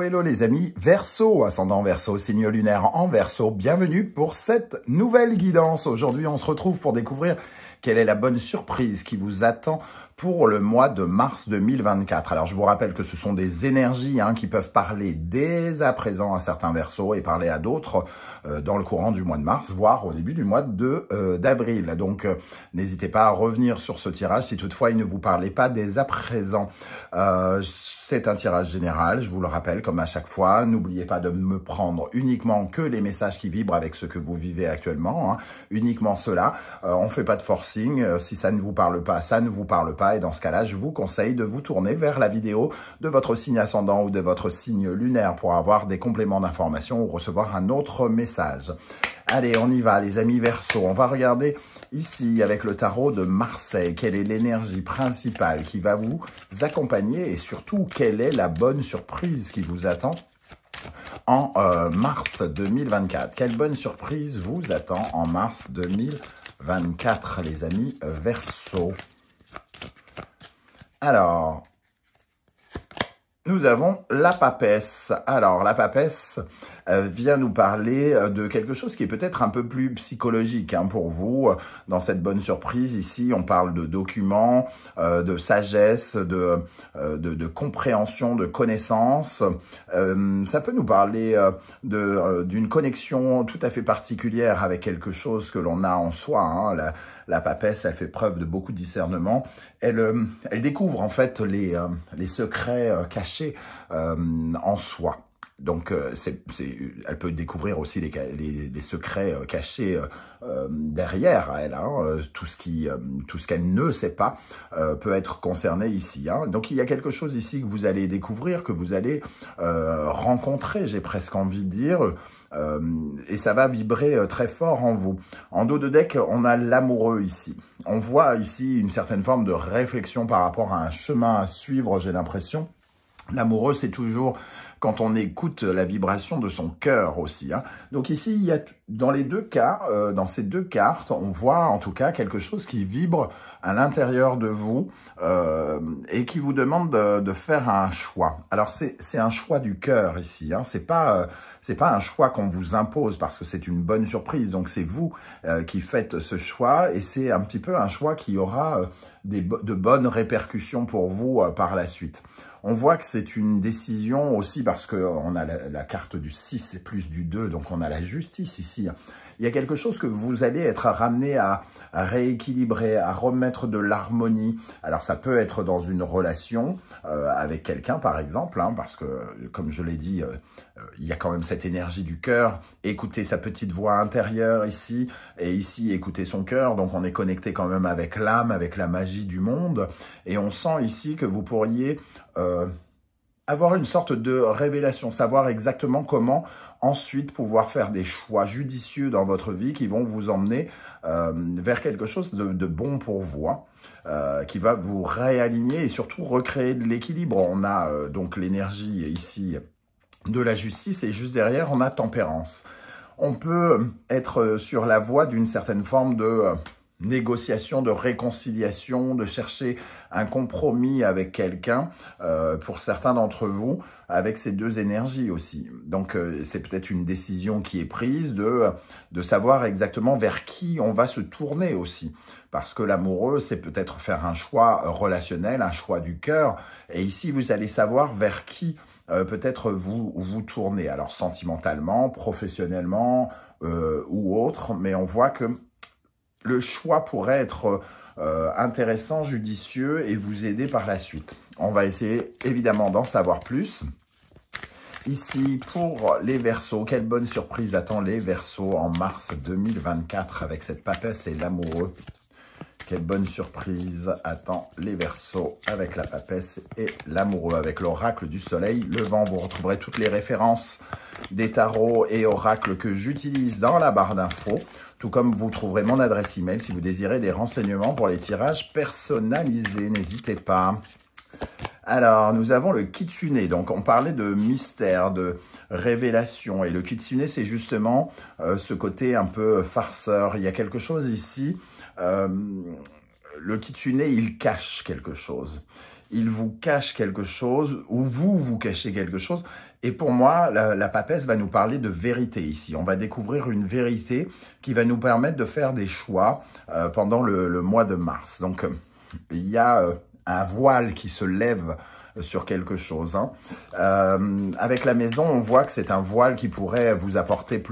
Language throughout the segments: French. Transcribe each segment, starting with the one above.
Hello, hello les amis Verseau, ascendant Verseau, signe lunaire en Verseau. Bienvenue pour cette nouvelle guidance. Aujourd'hui, on se retrouve pour découvrir quelle est la bonne surprise qui vous attend pour le mois de mars 2024. Alors, je vous rappelle que ce sont des énergies qui peuvent parler dès à présent à certains Verseaux et parler à d'autres dans le courant du mois de mars, voire au début du mois d'avril. Donc, n'hésitez pas à revenir sur ce tirage si toutefois il ne vous parlait pas dès à présent. C'est un tirage général, je vous le rappelle, comme à chaque fois. N'oubliez pas de me prendre uniquement que les messages qui vibrent avec ce que vous vivez actuellement, uniquement cela. On ne fait pas de forcing. Si ça ne vous parle pas, ça ne vous parle pas. Et dans ce cas-là, je vous conseille de vous tourner vers la vidéo de votre signe ascendant ou de votre signe lunaire pour avoir des compléments d'information ou recevoir un autre message. Allez, on y va les amis Verseau. On va regarder ici avec le tarot de Marseille. Quelle est l'énergie principale qui va vous accompagner et surtout, quelle est la bonne surprise qui vous attend en mars 2024? Quelle bonne surprise vous attend en mars 2024 les amis Verseau? Alors, nous avons la papesse. Alors, la papesse vient nous parler de quelque chose qui est peut-être un peu plus psychologique pour vous. Dans cette bonne surprise, ici, on parle de documents, de sagesse, de compréhension, de connaissance. Ça peut nous parler d'une connexion tout à fait particulière avec quelque chose que l'on a en soi. La papesse, elle fait preuve de beaucoup de discernement. Elle découvre en fait les secrets cachés en soi. Donc, elle peut découvrir aussi les secrets cachés derrière elle. Tout ce qu'elle ne sait pas peut être concerné ici. Donc, il y a quelque chose ici que vous allez découvrir, que vous allez rencontrer, j'ai presque envie de dire, et ça va vibrer très fort en vous. En dos de deck, on a l'amoureux ici. On voit ici une certaine forme de réflexion par rapport à un chemin à suivre, j'ai l'impression. L'amoureux, c'est toujours quand on écoute la vibration de son cœur aussi. Donc ici, il y a dans les deux cas, dans ces deux cartes, on voit en tout cas quelque chose qui vibre à l'intérieur de vous et qui vous demande de faire un choix. Alors c'est un choix du cœur ici. C'est pas un choix qu'on vous impose parce que c'est une bonne surprise. Donc c'est vous qui faites ce choix et c'est un petit peu un choix qui aura de bonnes répercussions pour vous par la suite. On voit que c'est une décision aussi parce qu'on a la carte du 6 et plus du 2, donc on a la justice ici. Il y a quelque chose que vous allez être ramené à rééquilibrer, à remettre de l'harmonie. Alors ça peut être dans une relation avec quelqu'un par exemple, parce que comme je l'ai dit, il y a quand même cette énergie du cœur. Écouter sa petite voix intérieure ici, et ici écouter son cœur. Donc on est connecté quand même avec l'âme, avec la magie du monde. Et on sent ici que vous pourriez avoir une sorte de révélation, savoir exactement comment ensuite pouvoir faire des choix judicieux dans votre vie qui vont vous emmener vers quelque chose de bon pour vous, qui va vous réaligner et surtout recréer de l'équilibre. On a donc l'énergie ici de la justice et juste derrière, on a tempérance. On peut être sur la voie d'une certaine forme de négociation, de réconciliation, de chercher un compromis avec quelqu'un, pour certains d'entre vous, avec ces deux énergies aussi. Donc, c'est peut-être une décision qui est prise de savoir exactement vers qui on va se tourner aussi. Parce que l'amoureux, c'est peut-être faire un choix relationnel, un choix du cœur. Et ici, vous allez savoir vers qui peut-être vous tournez. Alors, sentimentalement, professionnellement ou autre. Mais on voit que le choix pourrait être intéressant, judicieux et vous aider par la suite. On va essayer évidemment d'en savoir plus. Ici, pour les Verseaux, quelle bonne surprise attend les Verseaux en mars 2024 avec cette papesse et l'amoureux? Quelle bonne surprise attend les Verseaux avec la papesse et l'amoureux, avec l'oracle du soleil levant. Vous retrouverez toutes les références des tarots et oracles que j'utilise dans la barre d'infos, tout comme vous trouverez mon adresse email si vous désirez des renseignements pour les tirages personnalisés. N'hésitez pas. Alors, nous avons le kitsune. Donc, on parlait de mystère, de révélation. Et le kitsune, c'est justement ce côté un peu farceur. Il y a quelque chose ici. Le kitsune, il cache quelque chose. il vous cache quelque chose, ou vous cachez quelque chose. Et pour moi, la papesse va nous parler de vérité ici. On va découvrir une vérité qui va nous permettre de faire des choix pendant le mois de mars. Donc, il y a un voile qui se lève sur quelque chose. Hein. Avec la maison, on voit que c'est un voile qui pourrait vous apporter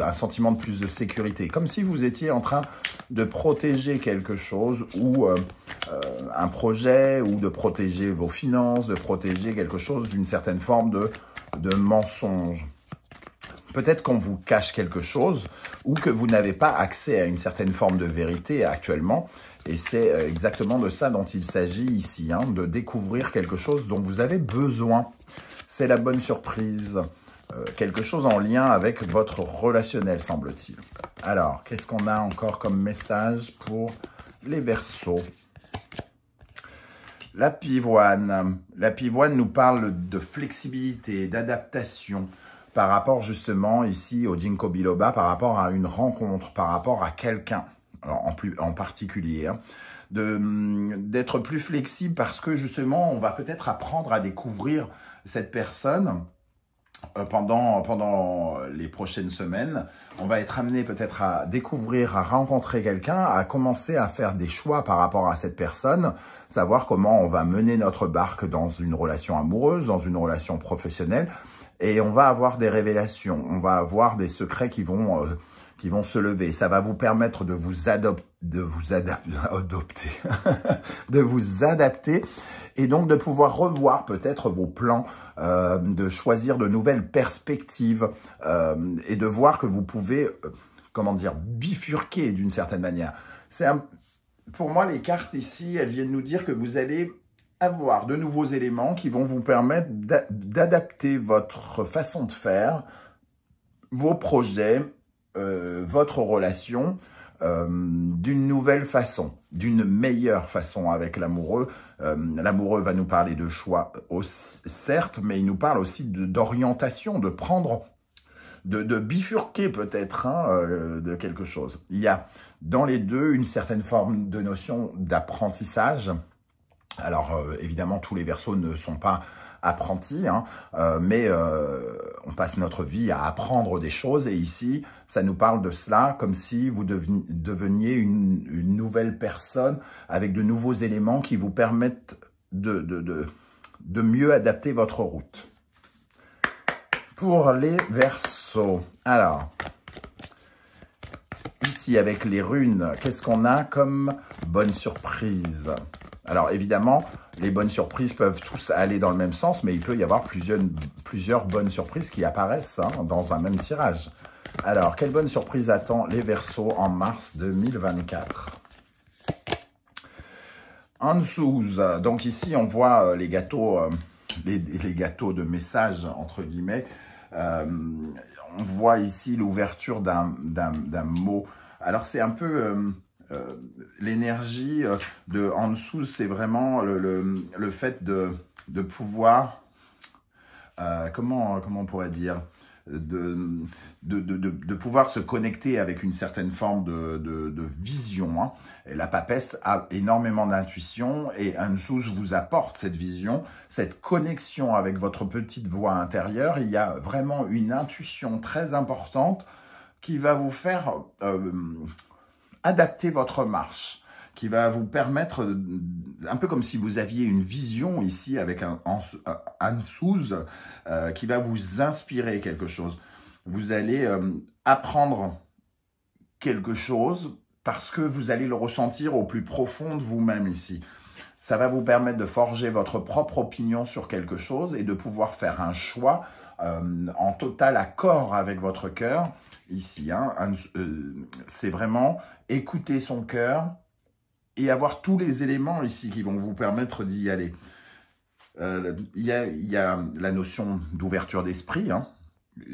un sentiment de plus de sécurité. Comme si vous étiez en train de protéger quelque chose ou un projet, ou de protéger vos finances, de protéger quelque chose d'une certaine forme de mensonge. Peut-être qu'on vous cache quelque chose ou que vous n'avez pas accès à une certaine forme de vérité actuellement. Et c'est exactement de ça dont il s'agit ici, hein, de découvrir quelque chose dont vous avez besoin. C'est la bonne surprise. Quelque chose en lien avec votre relationnel, semble-t-il. Alors, qu'est-ce qu'on a encore comme message pour les Verseaux? La pivoine. La pivoine nous parle de flexibilité, d'adaptation par rapport justement ici au Ginkgo biloba, par rapport à une rencontre, par rapport à quelqu'un en particulier. Hein, d'être plus flexible parce que justement on va peut-être apprendre à découvrir cette personne pendant les prochaines semaines. On va être amené peut-être à découvrir, à rencontrer quelqu'un, à commencer à faire des choix par rapport à cette personne, savoir comment on va mener notre barque dans une relation amoureuse, dans une relation professionnelle. Et on va avoir des révélations, on va avoir des secrets qui vont se lever. Ça va vous permettre de vous adapter et donc de pouvoir revoir peut-être vos plans, de choisir de nouvelles perspectives et de voir que vous pouvez, comment dire, bifurquer d'une certaine manière. Pour moi, les cartes ici, elles viennent nous dire que vous allez avoir de nouveaux éléments qui vont vous permettre d'adapter votre façon de faire, vos projets, votre relation d'une nouvelle façon, d'une meilleure façon avec l'amoureux. L'amoureux va nous parler de choix, certes, mais il nous parle aussi d'orientation, de prendre, de bifurquer peut-être de quelque chose. Il y a dans les deux une certaine forme de notion d'apprentissage. Alors, évidemment, tous les Verseaux ne sont pas apprentis, hein, mais on passe notre vie à apprendre des choses. Et ici, ça nous parle de cela comme si vous deveniez une nouvelle personne avec de nouveaux éléments qui vous permettent de mieux adapter votre route. Pour les Verseaux, alors, ici, avec les runes, qu'est-ce qu'on a comme bonne surprise ? Alors évidemment, les bonnes surprises peuvent tous aller dans le même sens, mais il peut y avoir plusieurs bonnes surprises qui apparaissent dans un même tirage. Alors, quelle bonne surprise attend les Verseaux en mars 2024 ? Ansuz, donc ici on voit les gâteaux, les gâteaux de messages, entre guillemets. On voit ici l'ouverture d'un mot. Alors c'est un peu... l'énergie de Ansuz, c'est vraiment le fait de pouvoir, comment on pourrait dire, de pouvoir se connecter avec une certaine forme de vision. Hein. Et la papesse a énormément d'intuition et Ansuz vous apporte cette vision, cette connexion avec votre petite voix intérieure. Il y a vraiment une intuition très importante qui va vous faire... adapter votre marche, qui va vous permettre, un peu comme si vous aviez une vision ici avec un Ansuz, qui va vous inspirer quelque chose. Vous allez apprendre quelque chose parce que vous allez le ressentir au plus profond de vous-même ici. Ça va vous permettre de forger votre propre opinion sur quelque chose et de pouvoir faire un choix en total accord avec votre cœur. Ici, hein, c'est vraiment écouter son cœur et avoir tous les éléments ici qui vont vous permettre d'y aller. Il y a la notion d'ouverture d'esprit hein,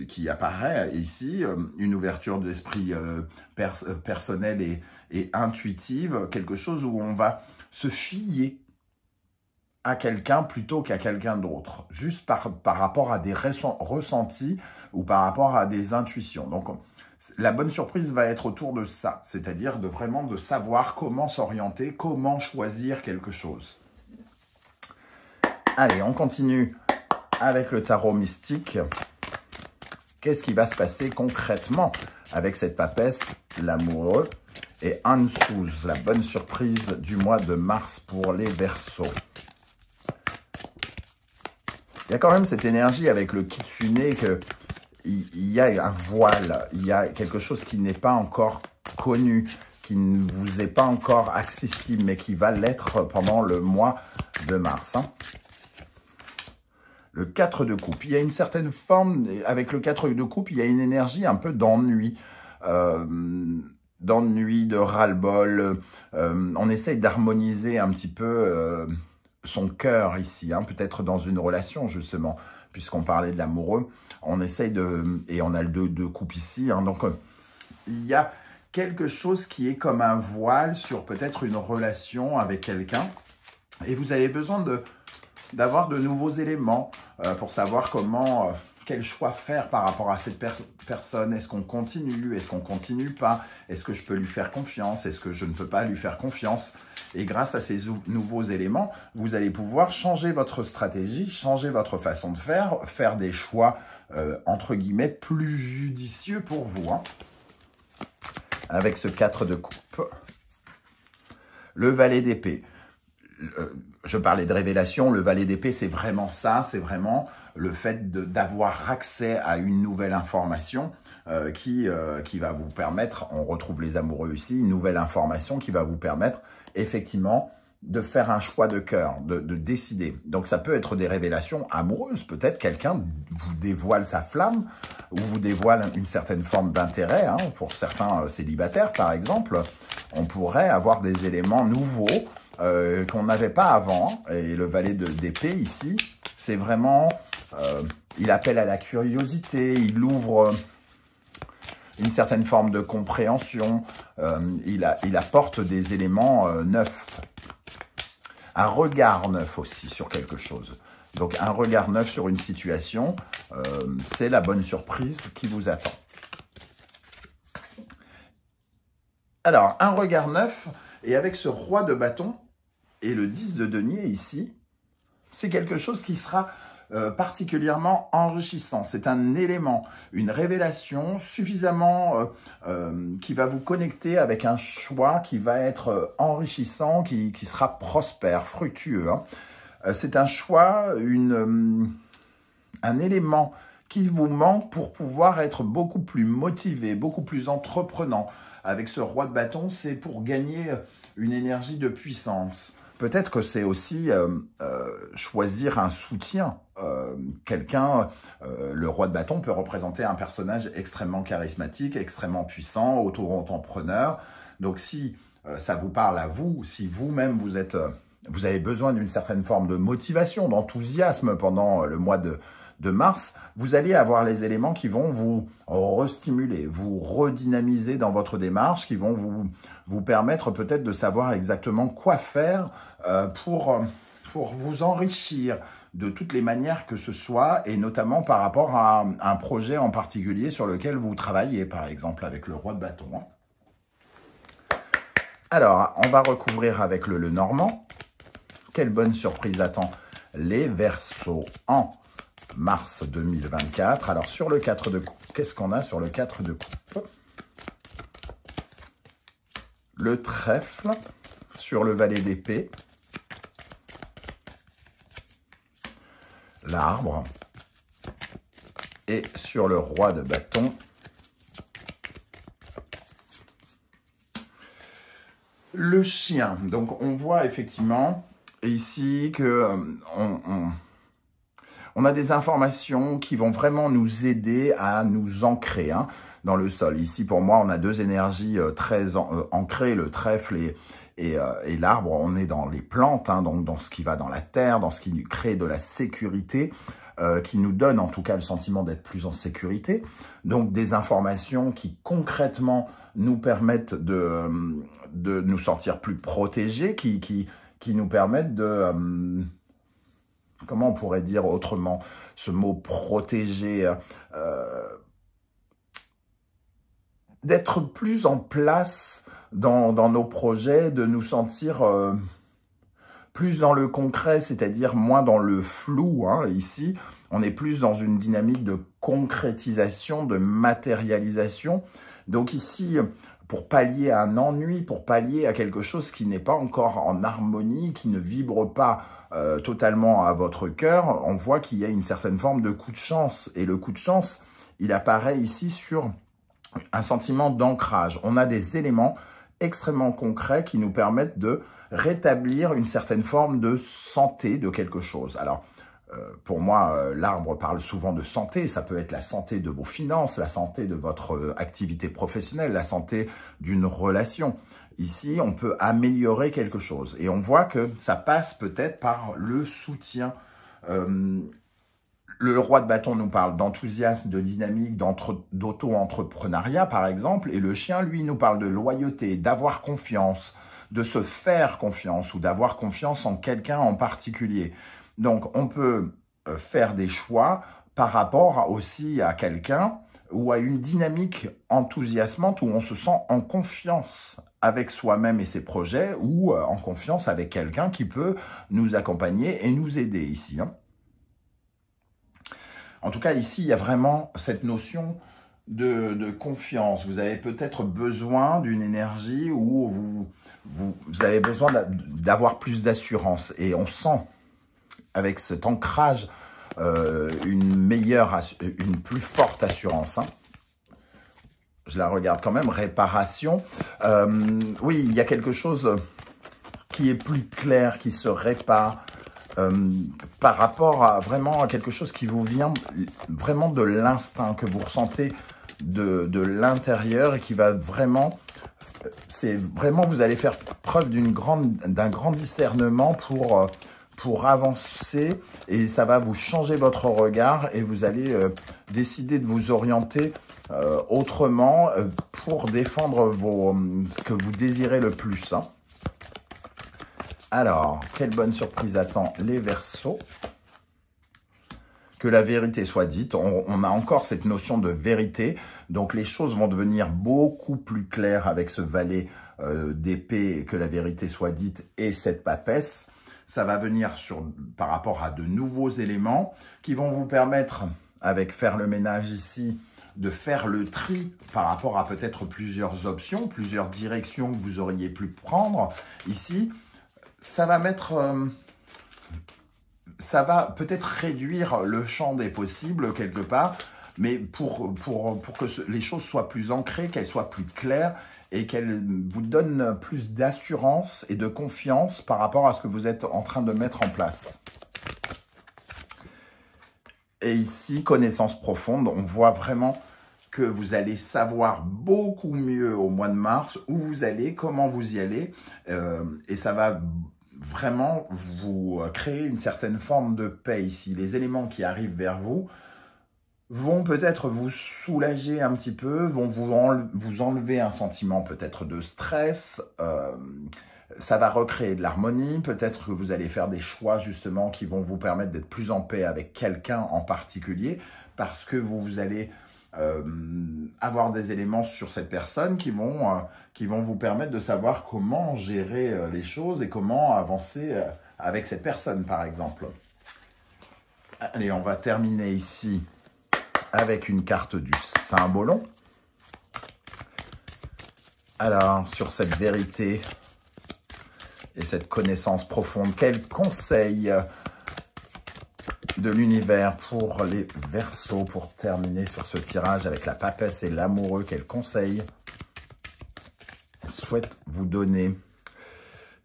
qui apparaît ici, une ouverture d'esprit personnelle et intuitive, quelque chose où on va se fier à quelqu'un plutôt qu'à quelqu'un d'autre, juste par rapport à des ressentis ou par rapport à des intuitions. Donc, la bonne surprise va être autour de ça, c'est-à-dire vraiment de savoir comment s'orienter, comment choisir quelque chose. Allez, on continue avec le tarot mystique. Qu'est-ce qui va se passer concrètement avec cette papesse, l'amoureux et Ansuz, la bonne surprise du mois de mars pour les Verseaux? Il y a quand même cette énergie avec le kitsune que il y a un voile, il y a quelque chose qui n'est pas encore connu, qui ne vous est pas encore accessible, mais qui va l'être pendant le mois de mars. Le 4 de coupe, il y a une certaine forme, avec le 4 de coupe, il y a une énergie un peu d'ennui, de ras-le-bol. On essaye d'harmoniser un petit peu son cœur ici, peut-être dans une relation justement, puisqu'on parlait de l'amoureux. On essaye et on a le 2 de coupe ici, donc il y a quelque chose qui est comme un voile sur peut-être une relation avec quelqu'un, et vous avez besoin d'avoir de nouveaux éléments pour savoir comment, quel choix faire par rapport à cette personne. Est-ce qu'on continue? Est-ce qu'on continue pas? Est-ce que je peux lui faire confiance? Est-ce que je ne peux pas lui faire confiance? Et grâce à ces nouveaux éléments, vous allez pouvoir changer votre stratégie, changer votre façon de faire des choix, entre guillemets, plus judicieux pour vous. Avec ce 4 de coupe. Le valet d'épée. Je parlais de révélation, le valet d'épée, c'est vraiment ça, c'est vraiment le fait d'avoir accès à une nouvelle information qui va vous permettre, on retrouve les amoureux ici, une nouvelle information qui va vous permettre effectivement de faire un choix de cœur, de décider. Donc ça peut être des révélations amoureuses, peut-être quelqu'un vous dévoile sa flamme, ou vous dévoile une certaine forme d'intérêt, pour certains célibataires par exemple, on pourrait avoir des éléments nouveaux qu'on n'avait pas avant. Et le valet d'épée ici, c'est vraiment, il appelle à la curiosité, il ouvre une certaine forme de compréhension, il apporte des éléments neufs. Un regard neuf aussi sur quelque chose. Donc un regard neuf sur une situation, c'est la bonne surprise qui vous attend. Alors, un regard neuf, et avec ce roi de bâton et le 10 de denier ici, c'est quelque chose qui sera particulièrement enrichissant. C'est un élément, une révélation suffisamment qui va vous connecter avec un choix qui va être enrichissant, qui sera prospère, fructueux. C'est un choix, un élément qui vous manque pour pouvoir être beaucoup plus motivé, beaucoup plus entreprenant. Avec ce roi de bâton, c'est pour gagner une énergie de puissance. Peut-être que c'est aussi choisir un soutien. Quelqu'un, le roi de bâton peut représenter un personnage extrêmement charismatique, extrêmement puissant, auto-entrepreneur. Donc si ça vous parle à vous, si vous-même vous avez besoin d'une certaine forme de motivation, d'enthousiasme pendant le mois de mars, vous allez avoir les éléments qui vont vous restimuler, vous redynamiser dans votre démarche, qui vont vous permettre peut-être de savoir exactement quoi faire pour vous enrichir de toutes les manières que ce soit, et notamment par rapport à un projet en particulier sur lequel vous travaillez, par exemple avec le roi de bâton. Alors, on va recouvrir avec le Normand. Quelle bonne surprise attend les Verseaux en mars 2024. Alors, sur le 4 de coupe, qu'est-ce qu'on a sur le 4 de coupe? Le trèfle sur le valet d'épée. L'arbre. Et sur le roi de bâton, le chien. Donc, on voit effectivement ici que on a des informations qui vont vraiment nous aider à nous ancrer dans le sol. Ici, pour moi, on a deux énergies très ancrées, le trèfle et l'arbre. On est dans les plantes, donc dans ce qui va dans la terre, dans ce qui nous crée de la sécurité, qui nous donne en tout cas le sentiment d'être plus en sécurité. Donc des informations qui concrètement nous permettent de nous sentir plus protégés, qui nous permettent de... comment on pourrait dire autrement ce mot protéger, d'être plus en place dans nos projets, de nous sentir plus dans le concret, c'est-à-dire moins dans le flou. Hein. Ici, on est plus dans une dynamique de concrétisation, de matérialisation. Donc ici, pour pallier à un ennui, pour pallier à quelque chose qui n'est pas encore en harmonie, qui ne vibre pas totalement à votre cœur, on voit qu'il y a une certaine forme de coup de chance. Et le coup de chance, il apparaît ici sur un sentiment d'ancrage. On a des éléments extrêmement concrets qui nous permettent de rétablir une certaine forme de santé de quelque chose. Alors, pour moi, l'arbre parle souvent de santé. Ça peut être la santé de vos finances, la santé de votre activité professionnelle, la santé d'une relation. Ici, on peut améliorer quelque chose. Et on voit que ça passe peut-être par le soutien. Le roi de bâton nous parle d'enthousiasme, de dynamique, d'auto-entrepreneuriat, par exemple. Et le chien, lui, nous parle de loyauté, d'avoir confiance, de se faire confiance ou d'avoir confiance en quelqu'un en particulier. Donc, on peut faire des choix par rapport aussi à quelqu'un ou à une dynamique enthousiasmante où on se sent en confiance avec soi-même et ses projets ou en confiance avec quelqu'un qui peut nous accompagner et nous aider ici. Hein. En tout cas, ici, il y a vraiment cette notion de confiance. Vous avez peut-être besoin d'une énergie où vous avez besoin d'avoir plus d'assurance. Et on sent avec cet ancrage une plus forte assurance. Hein. Je la regarde quand même, réparation. Oui, il y a quelque chose qui est plus clair, qui se répare par rapport à vraiment à quelque chose qui vous vient vraiment de l'instinct, que vous ressentez de l'intérieur et qui va vraiment... C'est vraiment, vous allez faire preuve d'un grand discernement pour avancer et ça va vous changer votre regard et vous allez décider de vous orienter autrement pour défendre ce que vous désirez le plus. Hein. Alors, quelle bonne surprise attend les Verseaux. Que la vérité soit dite. On a encore cette notion de vérité. Donc, les choses vont devenir beaucoup plus claires avec ce valet d'épée, que la vérité soit dite, et cette papesse. Ça va venir par rapport à de nouveaux éléments qui vont vous permettre, avec faire le ménage ici, de faire le tri par rapport à peut-être plusieurs options, plusieurs directions que vous auriez pu prendre. Ici, ça va ça va peut-être réduire le champ des possibles quelque part, mais pour que les choses soient plus ancrées, qu'elles soient plus claires et qu'elles vous donnent plus d'assurance et de confiance par rapport à ce que vous êtes en train de mettre en place. Et ici, connaissance profonde, on voit vraiment que vous allez savoir beaucoup mieux au mois de mars où vous allez, comment vous y allez, et ça va vraiment vous créer une certaine forme de paix ici. Les éléments qui arrivent vers vous vont peut-être vous soulager un petit peu, vont vous enlever un sentiment peut-être de stress, ça va recréer de l'harmonie, peut-être que vous allez faire des choix justement qui vont vous permettre d'être plus en paix avec quelqu'un en particulier, parce que vous allez avoir des éléments sur cette personne qui vont vous permettre de savoir comment gérer les choses et comment avancer avec cette personne, par exemple. Allez, on va terminer ici avec une carte du Saint-Bologne. Alors, sur cette vérité et cette connaissance profonde, quel conseil de l'univers pour les Verseaux, pour terminer sur ce tirage avec la papesse et l'amoureux, quel conseil souhaite vous donner?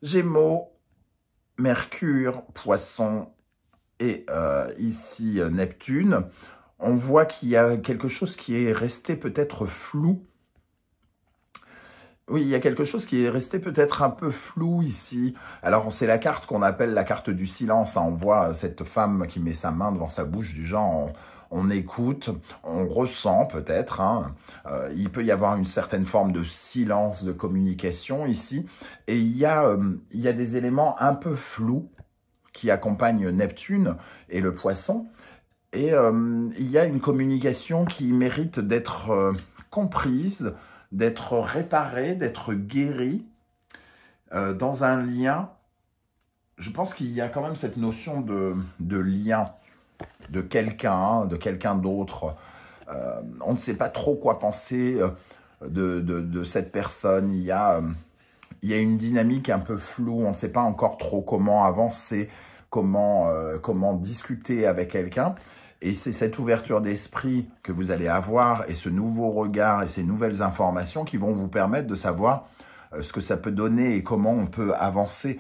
Gémeaux, Mercure, Poisson et ici Neptune. On voit qu'il y a quelque chose qui est resté peut-être flou. Oui, il y a quelque chose qui est resté peut-être un peu flou ici. Alors, c'est la carte qu'on appelle la carte du silence. Hein. On voit cette femme qui met sa main devant sa bouche, du genre on écoute, on ressent peut-être. Hein. Il peut y avoir une certaine forme de silence, de communication ici. Et il y a des éléments un peu flous qui accompagnent Neptune et le Poisson. Et il y a une communication qui mérite d'être comprise, d'être réparé, d'être guéri dans un lien je pense qu'il y a quand même cette notion de lien, de quelqu'un d'autre. On ne sait pas trop quoi penser de cette personne. Il y a une dynamique un peu floue. On ne sait pas encore trop comment avancer, comment discuter avec quelqu'un. Et c'est cette ouverture d'esprit que vous allez avoir et ce nouveau regard et ces nouvelles informations qui vont vous permettre de savoir ce que ça peut donner et comment on peut avancer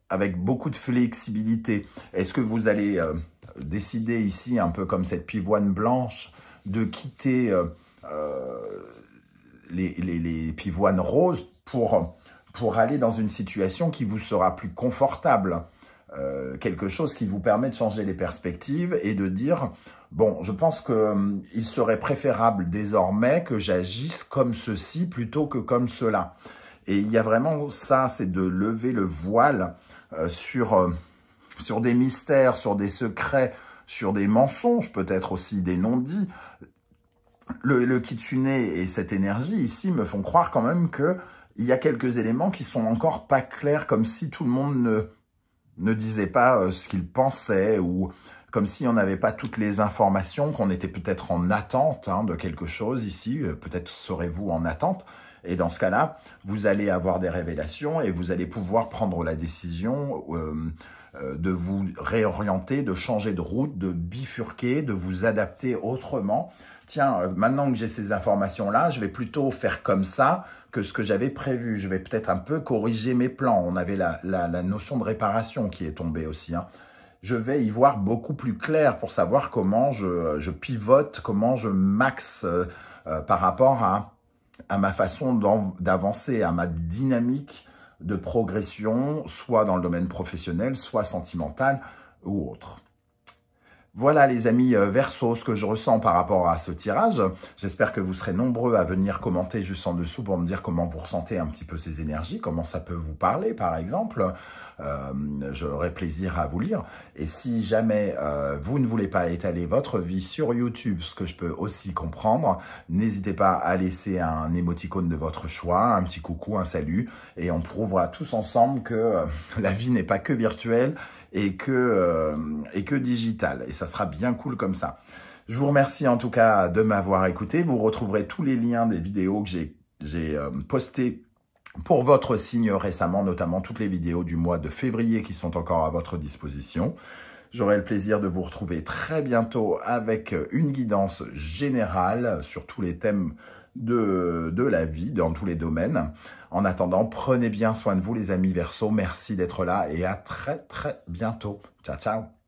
avec beaucoup de flexibilité. Est-ce que vous allez décider ici, un peu comme cette pivoine blanche, de quitter les pivoines roses pour aller dans une situation qui vous sera plus confortable, quelque chose qui vous permet de changer les perspectives et de dire, bon, je pense qu'il serait préférable désormais que j'agisse comme ceci plutôt que comme cela. Et il y a vraiment ça, c'est de lever le voile sur des mystères, sur des secrets, sur des mensonges, peut-être aussi des non-dits. Le kitsune et cette énergie ici me font croire quand même qu'il y a quelques éléments qui sont encore pas clairs, comme si tout le monde ne disait pas ce qu'il pensait, ou comme si on n'avait pas toutes les informations, qu'on était peut-être en attente de quelque chose ici, peut-être serez-vous en attente. Et dans ce cas-là, vous allez avoir des révélations et vous allez pouvoir prendre la décision de vous réorienter, de changer de route, de bifurquer, de vous adapter autrement. Tiens, maintenant que j'ai ces informations-là, je vais plutôt faire comme ça que ce que j'avais prévu. Je vais peut-être un peu corriger mes plans. On avait la notion de réparation qui est tombée aussi. Je vais y voir beaucoup plus clair pour savoir comment je pivote, comment je maxe par rapport à ma façon d'avancer, à ma dynamique de progression, soit dans le domaine professionnel, soit sentimental ou autre. Voilà les amis Verseau, ce que je ressens par rapport à ce tirage. J'espère que vous serez nombreux à venir commenter juste en dessous pour me dire comment vous ressentez un petit peu ces énergies, comment ça peut vous parler par exemple. J'aurai plaisir à vous lire. Et si jamais vous ne voulez pas étaler votre vie sur YouTube, ce que je peux aussi comprendre, n'hésitez pas à laisser un émoticône de votre choix, un petit coucou, un salut, et on prouvera tous ensemble que la vie n'est pas que virtuelle, et que digital. Et ça sera bien cool comme ça. Je vous remercie en tout cas de m'avoir écouté. Vous retrouverez tous les liens des vidéos que j'ai postées pour votre signe récemment, notamment toutes les vidéos du mois de février qui sont encore à votre disposition. J'aurai le plaisir de vous retrouver très bientôt avec une guidance générale sur tous les thèmes de la vie, dans tous les domaines. En attendant, prenez bien soin de vous les amis Verseau. Merci d'être là et à très très bientôt. Ciao, ciao.